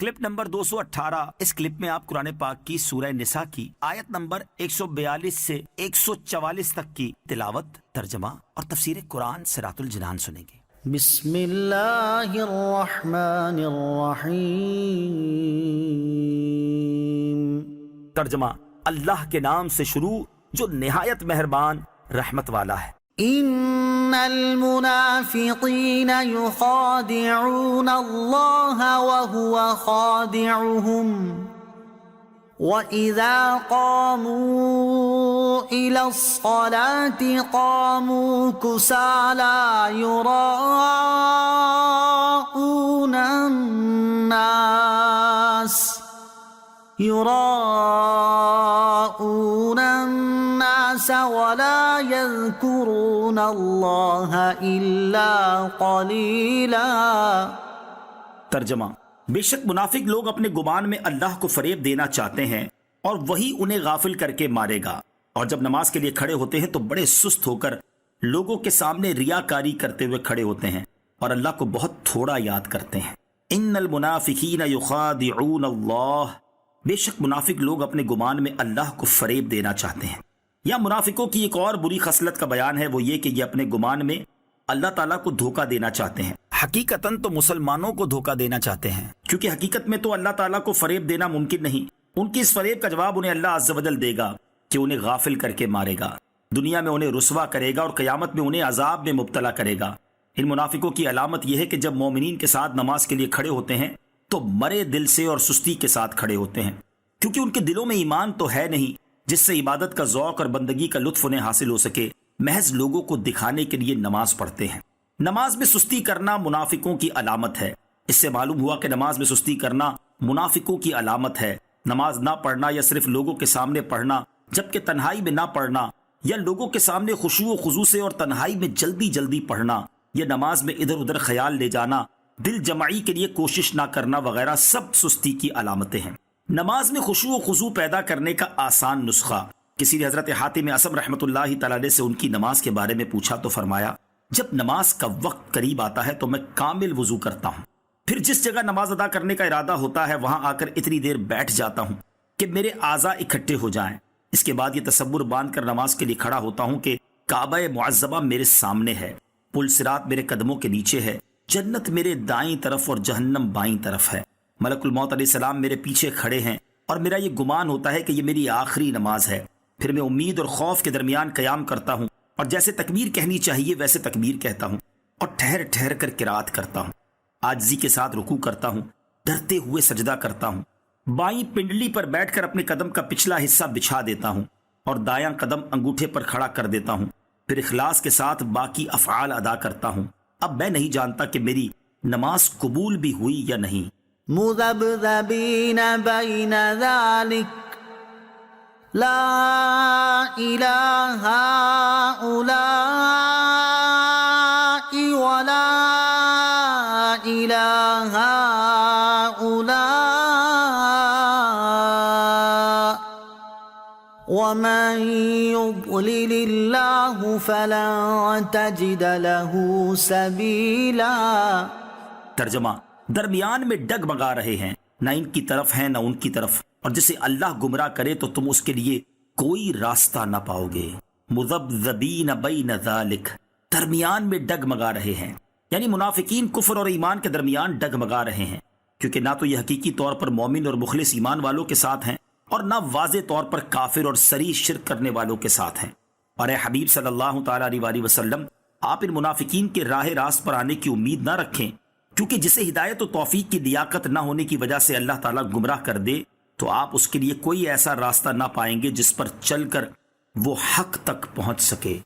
Clip number 218। इस clip में आप कुरान पाक की सूरह निसा की आयत नंबर 142 से 144 तक की तिलावत, तर्जमा और तफसीर कुरान सिरातुल जिनान सुनेंगे। बिस्मिल्लाहिर्रहमानिर्रहीम। तर्जमा, अल्लाह के नाम से शुरू जो निहायत मेहरबान रहमत वाला है। इन्नल मुनाफिकीन युखादिऊन अल्लाह व हुवा खादिउहुम व इज़ा क़ामू इलस्सलाति क़ामू कुसाला युराऊन अन्नास वला यज़कुरून अल्लाह इल्ला क़लीला। तर्जमा, बेशक मुनाफिक लोग अपने गुमान में अल्लाह को फरेब देना चाहते हैं और वही उन्हें गाफिल करके मारेगा, और जब नमाज के लिए खड़े होते हैं तो बड़े सुस्त होकर लोगों के सामने रियाकारी करते हुए खड़े होते हैं और अल्लाह को बहुत थोड़ा याद करते हैं। इन्नल मुनाफिकीन युखादिऊन अल्लाह, बेशक मुनाफिक लोग अपने गुमान में अल्लाह को फरेब देना चाहते हैं। या मुनाफिकों की एक और बुरी खसलत का बयान है, वो ये कि ये अपने गुमान में अल्लाह ताला को धोखा देना चाहते हैं। हकीकतन तो मुसलमानों को धोखा देना चाहते हैं, क्योंकि हकीकत में तो अल्लाह ताला को फरेब देना मुमकिन नहीं। उनकी इस फरेब का जवाब उन्हें अल्लाह अज़्ज़ वजल देगा कि उन्हें गाफिल करके मारेगा, दुनिया में उन्हें रुसवा करेगा और क़यामत में उन्हें अजाब में मुब्तला करेगा। इन मुनाफिकों की अलामत यह है कि जब मोमिनीन के साथ नमाज के लिए खड़े होते हैं तो मरे दिल से और सुस्ती के साथ खड़े होते हैं, क्योंकि उनके दिलों में ईमान तो है नहीं जिससे इबादत का ज़ौक़ और बंदगी का लुत्फ़ उन्हें हासिल हो सके। महज लोगों को दिखाने के लिए नमाज पढ़ते हैं। नमाज में सुस्ती करना मुनाफिकों की अलामत है। इससे मालूम हुआ कि नमाज में सुस्ती करना मुनाफिकों की अलामत है। नमाज ना पढ़ना या सिर्फ लोगों के सामने पढ़ना जबकि तन्हाई में ना पढ़ना, या लोगों के सामने खुशू व खुजू से और तन्हाई में जल्दी जल्दी पढ़ना, या नमाज में इधर उधर ख्याल ले जाना, दिल जमाई के लिए कोशिश ना करना वगैरह सब सुस्ती की अलामतें हैं। नमाज में खुशू व खुजू पैदा करने का आसान नुस्खा। किसी ने हजरत हातिम असम रहमतुल्लाहि तआला अलैह से उनकी नमाज के बारे में पूछा तो फरमाया, जब नमाज का वक्त करीब आता है तो मैं कामिल वजू करता हूँ, फिर जिस जगह नमाज अदा करने का इरादा होता है वहां आकर इतनी देर बैठ जाता हूँ कि मेरे आज़ा इकट्ठे हो जाएं। इसके बाद ये तसव्वुर बांध कर नमाज के लिए खड़ा होता हूँ कि काबा मुअज़्ज़मा मेरे सामने है, पुल सिरात मेरे कदमों के नीचे है, जन्नत मेरे दाईं तरफ और जहन्नम बाईं तरफ है, मलकुल मौत अलैहिस्सलाम मेरे पीछे खड़े हैं और मेरा ये गुमान होता है कि ये मेरी आखिरी नमाज है। फिर मैं उम्मीद और खौफ के दरमियान कयाम करता हूँ और जैसे तकबीर कहनी चाहिए वैसे तकबीर कहता हूँ और ठहर ठहर कर किरात करता हूँ। आजिज़ी के साथ रुकू करता हूँ, डरते हुए सजदा करता हूँ। बाईं पिंडली पर बैठकर अपने कदम का पिछला हिस्सा बिछा देता हूँ और दायां कदम अंगूठे पर खड़ा कर देता हूँ। फिर इखलास के साथ बाकी अफ़आल अदा करता हूँ। अब मैं नहीं जानता कि मेरी नमाज कबूल भी हुई या नहीं। मुज़ब्ज़बीन बैन ज़ालिक ला इलाहा उलाई वला इलाहा उला वमन युद्लिलिल्लाहु फलन तजिद लहू सबीला। तर्जमा, दरमियान में डगमगा रहे हैं, न इनकी तरफ है न उनकी तरफ, और जिसे अल्लाह गुमराह करे तो तुम उसके लिए कोई रास्ता न पाओगे। मुज़ब्ज़बीन बैन ज़ालिक, दरमियान में डगमगा रहे हैं, यानी मुनाफिकीन कुफ्र और ईमान के दरमियान डगमगा रहे हैं, क्योंकि ना तो ये हकीकी तौर पर मोमिन और मुखलिस ईमान वालों के साथ हैं और ना वाज़े तौर पर काफिर और सरी शिर्क करने वालों के साथ हैं। और ए हबीब सल्लल्लाहु तआला अलैहि वसल्लम, आप इन मुनाफिकीन के राह रास्त पर आने की उम्मीद ना रखें, क्योंकि जिसे हिदायत और तौफीक की लियाकत ना होने की वजह से अल्लाह ताला गुमराह कर दे तो आप उसके लिए कोई ऐसा रास्ता ना पाएंगे जिस पर चलकर वो हक तक पहुंच सके।